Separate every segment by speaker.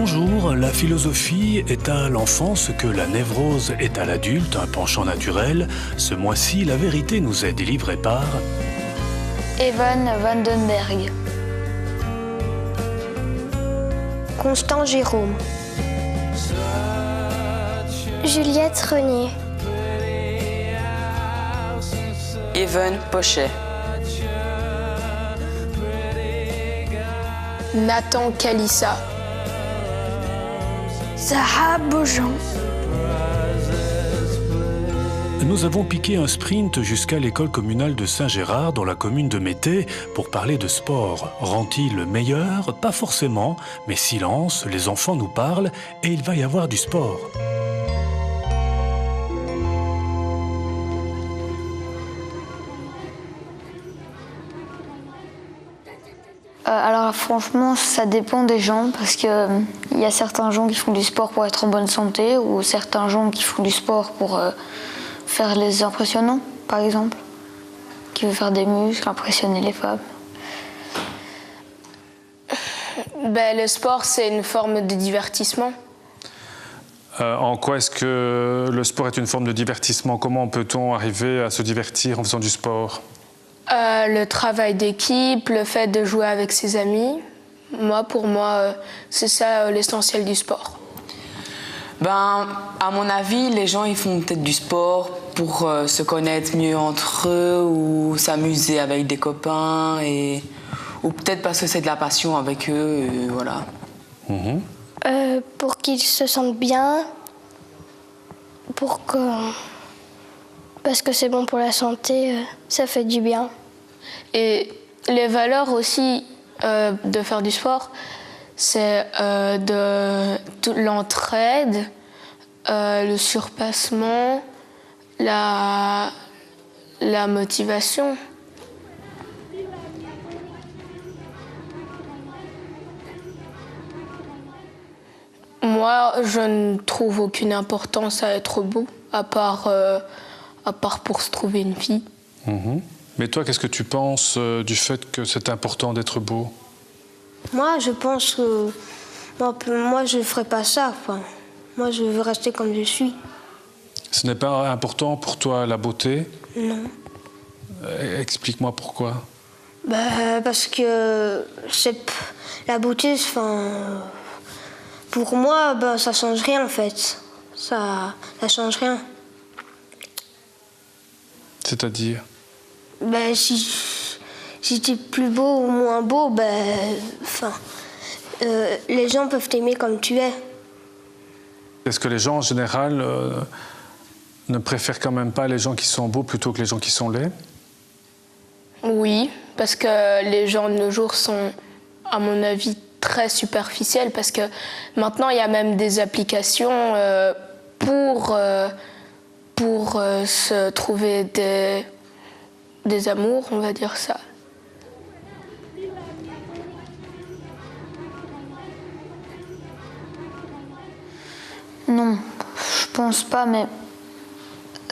Speaker 1: Bonjour, la philosophie est à l'enfant ce que la névrose est à l'adulte, un penchant naturel. Ce mois-ci, la vérité nous est délivrée par
Speaker 2: Evan Vandenberg,
Speaker 3: Constant Jérôme,
Speaker 4: Juliette Renier,
Speaker 5: Evan Pochet,
Speaker 6: Nathan Kalissa,
Speaker 4: Zahra Beaujean.
Speaker 1: Nous avons piqué un sprint jusqu'à l'école communale de Saint-Gérard dans la commune de Mété pour parler de sport. Rend-il meilleur? Pas forcément, mais silence, les enfants nous parlent et il va y avoir du sport.
Speaker 2: Alors franchement, ça dépend des gens parce que il y a certains gens qui font du sport pour être en bonne santé ou certains gens qui font du sport pour faire les impressionnants, par exemple, qui veut faire des muscles, impressionner les femmes.
Speaker 6: Le sport, c'est une forme de divertissement.
Speaker 7: En quoi est-ce que le sport est une forme de divertissement? Comment peut-on arriver à se divertir en faisant du sport?
Speaker 6: Le travail d'équipe, le fait de jouer avec ses amis. Pour moi, c'est ça l'essentiel du sport.
Speaker 5: À mon avis, les gens ils font peut-être du sport pour se connaître mieux entre eux ou s'amuser avec des copains ou peut-être parce que c'est de la passion avec eux, et voilà.
Speaker 4: Pour qu'ils se sentent bien, parce que c'est bon pour la santé, ça fait du bien.
Speaker 6: Et les valeurs aussi de faire du sport, c'est l'entraide, le surpassement, la motivation. Moi, je ne trouve aucune importance à être beau, à part pour se trouver une fille.
Speaker 7: Mais toi, qu'est-ce que tu penses du fait que c'est important d'être beau?
Speaker 3: Moi, je pense que moi, je ne ferais pas ça. Enfin, moi, je veux rester comme je suis.
Speaker 7: Ce n'est pas important pour toi, la beauté?
Speaker 3: Non.
Speaker 7: Explique-moi pourquoi.
Speaker 3: Parce que la beauté, pour moi, ça change rien en fait. Ça change rien.
Speaker 7: C'est-à-dire?
Speaker 3: Si t'es plus beau ou moins beau, les gens peuvent t'aimer comme tu es.
Speaker 7: Est-ce que les gens en général ne préfèrent quand même pas les gens qui sont beaux plutôt que les gens qui sont laids?
Speaker 6: Oui, parce que les gens de nos jours sont, à mon avis, très superficiels, parce que maintenant, il y a même des applications pour se trouver des amours, on va dire ça.
Speaker 2: Non, je pense pas, mais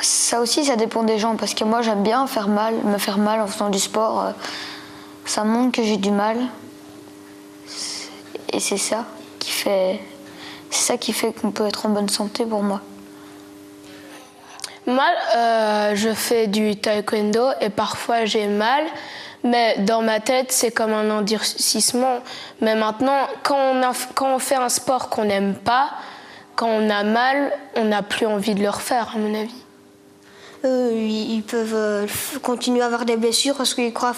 Speaker 2: ça aussi, ça dépend des gens, parce que moi, j'aime bien me faire mal en faisant du sport. Ça montre que j'ai du mal. Et c'est ça qui fait qu'on peut être en bonne santé pour moi.
Speaker 6: Moi, je fais du taekwondo et parfois j'ai mal, mais dans ma tête, c'est comme un endurcissement. Mais maintenant, quand on fait un sport qu'on n'aime pas, quand on a mal, on n'a plus envie de le refaire, à mon avis.
Speaker 3: Ils peuvent continuer à avoir des blessures parce qu'ils croient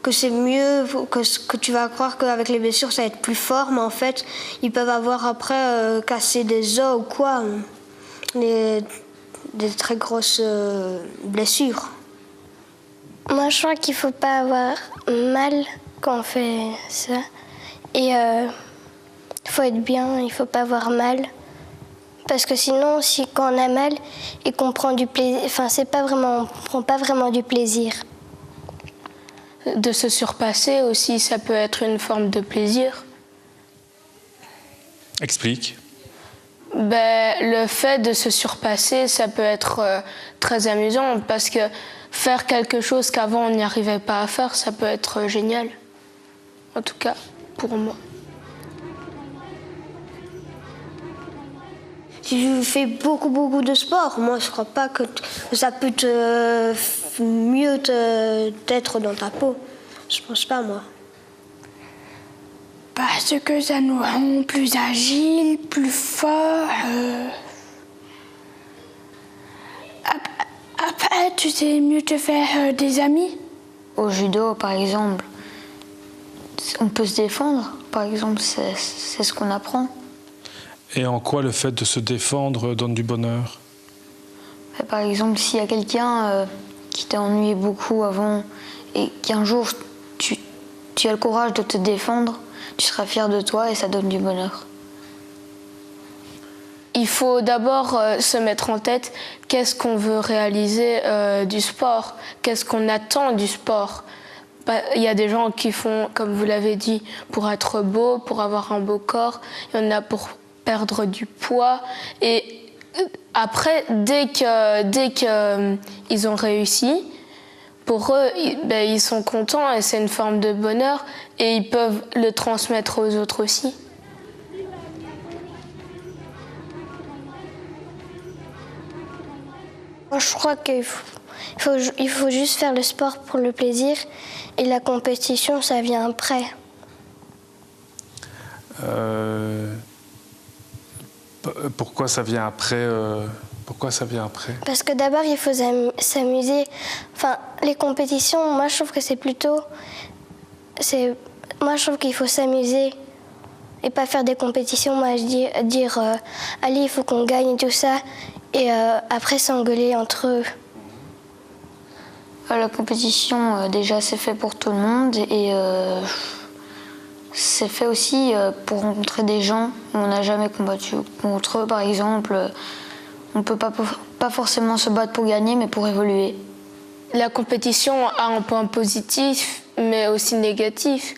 Speaker 3: que c'est mieux, que tu vas croire qu'avec les blessures, ça va être plus fort, mais en fait, ils peuvent avoir après cassé des os ou quoi. Des très grosses blessures.
Speaker 4: Moi, je crois qu'il ne faut pas avoir mal quand on fait ça. Et il faut être bien, il ne faut pas avoir mal. Parce que sinon, quand on a mal et qu'on prend du plaisir, on ne prend pas vraiment du plaisir.
Speaker 6: De se surpasser aussi, ça peut être une forme de plaisir.
Speaker 7: Explique.
Speaker 6: Le fait de se surpasser, ça peut être très amusant parce que faire quelque chose qu'avant on n'y arrivait pas à faire, ça peut être génial. En tout cas, pour moi.
Speaker 3: tu fais beaucoup de sport, moi je crois pas que ça peut mieux t'être dans ta peau. Je pense pas, moi.
Speaker 8: Parce que ça nous rend plus agiles, plus forts. Après, tu sais mieux te faire des amis.
Speaker 2: Au judo, par exemple, on peut se défendre. Par exemple, c'est ce qu'on apprend.
Speaker 7: Et en quoi le fait de se défendre donne du bonheur?
Speaker 2: Par exemple, s'il y a quelqu'un qui t'a ennuyé beaucoup avant et qu'un jour tu as le courage de te défendre, tu seras fier de toi et ça donne du bonheur.
Speaker 6: Il faut d'abord se mettre en tête qu'est-ce qu'on veut réaliser du sport, qu'est-ce qu'on attend du sport. Il y a des gens qui font, comme vous l'avez dit, pour être beau, pour avoir un beau corps. Il y en a pour perdre du poids. Et après, dès qu'ils ont réussi, pour eux, ils sont contents et c'est une forme de bonheur et ils peuvent le transmettre aux autres aussi.
Speaker 4: Moi, je crois qu'il faut juste faire le sport pour le plaisir et la compétition, ça vient après.
Speaker 7: Pourquoi ça vient après
Speaker 4: Parce que d'abord, il faut s'amuser. Enfin, les compétitions, moi, je trouve que c'est plutôt... Moi, je trouve qu'il faut s'amuser et pas faire des compétitions. Moi, je dire allez, il faut qu'on gagne et tout ça. Et après, s'engueuler entre eux.
Speaker 2: La compétition, déjà, c'est fait pour tout le monde. Et c'est fait aussi pour rencontrer des gens où on n'a jamais combattu contre eux. Par exemple, on ne peut pas forcément se battre pour gagner, mais pour évoluer.
Speaker 6: La compétition a un point positif, mais aussi négatif.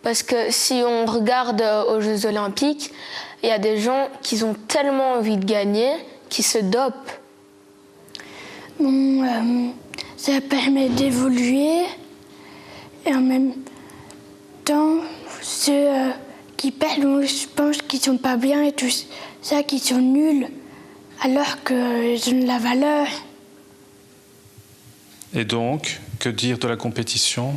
Speaker 6: Parce que si on regarde aux Jeux Olympiques, il y a des gens qui ont tellement envie de gagner qui se dopent.
Speaker 8: Bon, ça permet d'évoluer et en même temps, ceux qui perdent, je pense qu'ils sont pas bien et tout ça, qui sont nuls, alors qu'ils ont de la valeur.
Speaker 7: Et donc, que dire de la compétition?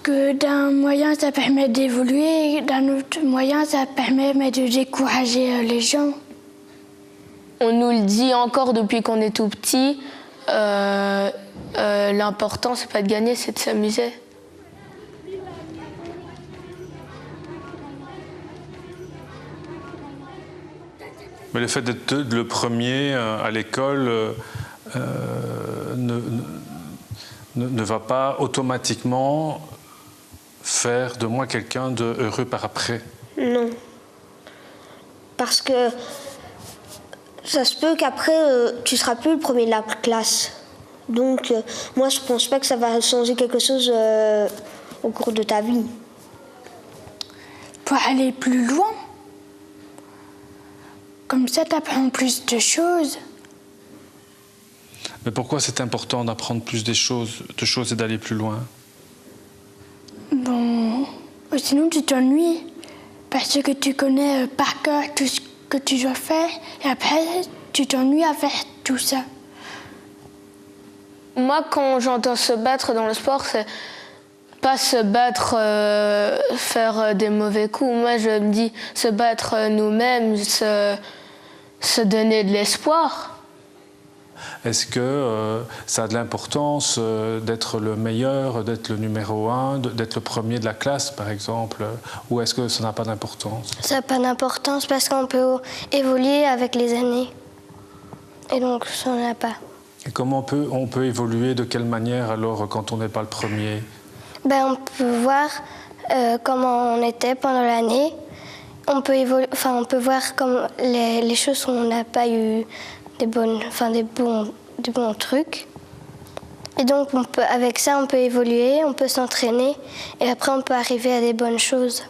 Speaker 8: Que d'un moyen, ça permet d'évoluer, et d'un autre moyen, ça permet de décourager les gens.
Speaker 6: On nous le dit encore depuis qu'on est tout petit, l'important, c'est pas de gagner, c'est de s'amuser.
Speaker 7: Mais le fait d'être le premier à l'école ne va pas automatiquement faire de moi quelqu'un de heureux par après.
Speaker 3: Non. Parce que ça se peut qu'après, tu seras plus le premier de la classe. Donc, moi, je pense pas que ça va changer quelque chose au cours de ta vie.
Speaker 8: Pour aller plus loin. Comme ça, tu apprends plus de choses.
Speaker 7: Mais pourquoi c'est important d'apprendre plus de choses et d'aller plus loin?
Speaker 8: Bon, sinon tu t'ennuies. Parce que tu connais par cœur tout ce que tu dois faire. Et après, tu t'ennuies à faire tout ça.
Speaker 6: Moi, quand j'entends se battre dans le sport, c'est pas se battre, faire des mauvais coups. Moi, je me dis se battre nous-mêmes, se donner de l'espoir.
Speaker 7: Est-ce que ça a de l'importance d'être le meilleur, d'être le numéro 1, d'être le premier de la classe, par exemple? Ou est-ce que ça n'a pas d'importance?
Speaker 4: Ça n'a pas d'importance parce qu'on peut évoluer avec les années. Et donc, ça n'en a pas.
Speaker 7: Et comment on peut évoluer? De quelle manière, alors, quand on n'est pas le premier?
Speaker 4: On peut voir comment on était pendant l'année. On peut voir comme les choses où on n'a pas eu des bons trucs. Et donc, avec ça, on peut évoluer, on peut s'entraîner et après, on peut arriver à des bonnes choses.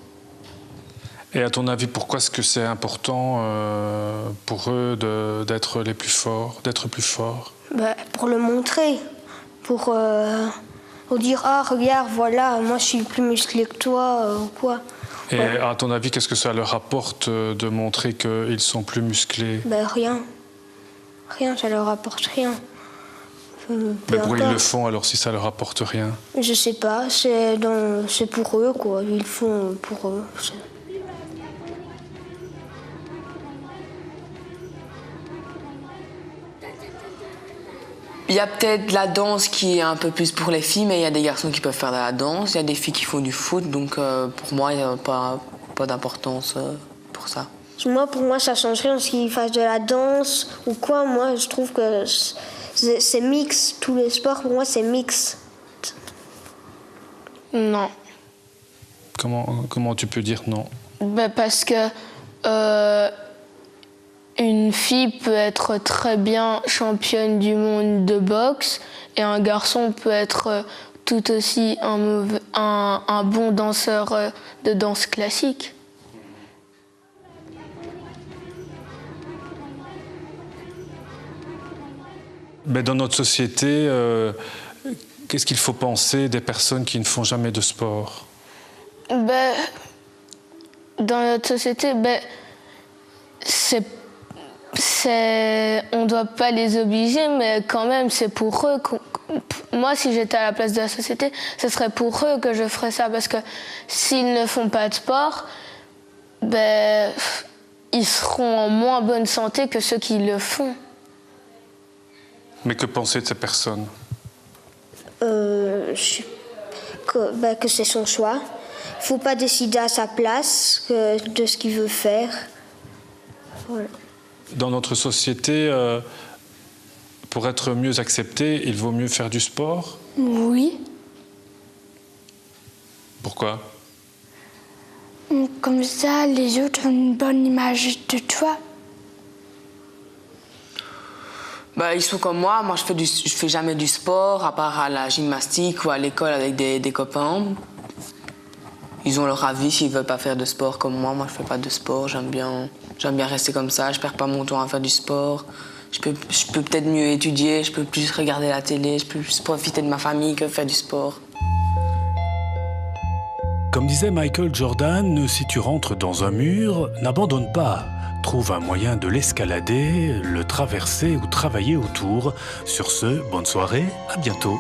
Speaker 7: Et à ton avis, pourquoi est-ce que c'est important pour eux d'être les plus forts, d'être plus forts?
Speaker 3: Pour le montrer, pour dire « Ah, regarde, voilà, moi je suis plus musclé que toi » ou quoi.
Speaker 7: Et à ton avis, qu'est-ce que ça leur apporte de montrer qu'ils sont plus musclés?
Speaker 3: Ben rien. Rien, ça leur apporte rien.
Speaker 7: Mais pourquoi ils le font alors si ça leur apporte rien?
Speaker 3: Je sais pas, c'est pour eux quoi. Ils le font pour eux.
Speaker 5: Il y a peut-être la danse qui est un peu plus pour les filles, mais il y a des garçons qui peuvent faire de la danse, il y a des filles qui font du foot, donc pour moi, il n'y a pas d'importance pour ça.
Speaker 3: Pour moi, ça change rien qu'ils fassent de la danse ou quoi. Moi, je trouve que c'est mix. Tous les sports, pour moi, c'est mix.
Speaker 6: Non.
Speaker 7: Comment tu peux dire non?
Speaker 6: Ben parce que une fille peut être très bien championne du monde de boxe et un garçon peut être tout aussi un bon danseur de danse classique.
Speaker 7: Mais dans notre société, qu'est-ce qu'il faut penser des personnes qui ne font jamais de sport?
Speaker 6: Ben, dans notre société, on ne doit pas les obliger, mais quand même, c'est pour eux. Moi, si j'étais à la place de la société, ce serait pour eux que je ferais ça. Parce que s'ils ne font pas de sport, ils seront en moins bonne santé que ceux qui le font.
Speaker 7: Mais que penser de ces personnes?
Speaker 3: Que c'est son choix. Il ne faut pas décider à sa place de ce qu'il veut faire. Voilà.
Speaker 7: Dans notre société, pour être mieux accepté, il vaut mieux faire du sport?
Speaker 8: Oui.
Speaker 7: Pourquoi?
Speaker 8: Comme ça, les autres ont une bonne image de toi.
Speaker 5: Ils sont comme moi je fais jamais du sport, à part à la gymnastique ou à l'école avec des copains. Ils ont leur avis s'ils veulent pas faire de sport comme moi. Moi, je fais pas de sport, j'aime bien rester comme ça, je perds pas mon temps à faire du sport. Je peux peut-être mieux étudier, je peux plus regarder la télé, je peux plus profiter de ma famille que faire du sport.
Speaker 1: Comme disait Michael Jordan, si tu rentres dans un mur, n'abandonne pas. Trouve un moyen de l'escalader, le traverser ou travailler autour. Sur ce, bonne soirée, à bientôt.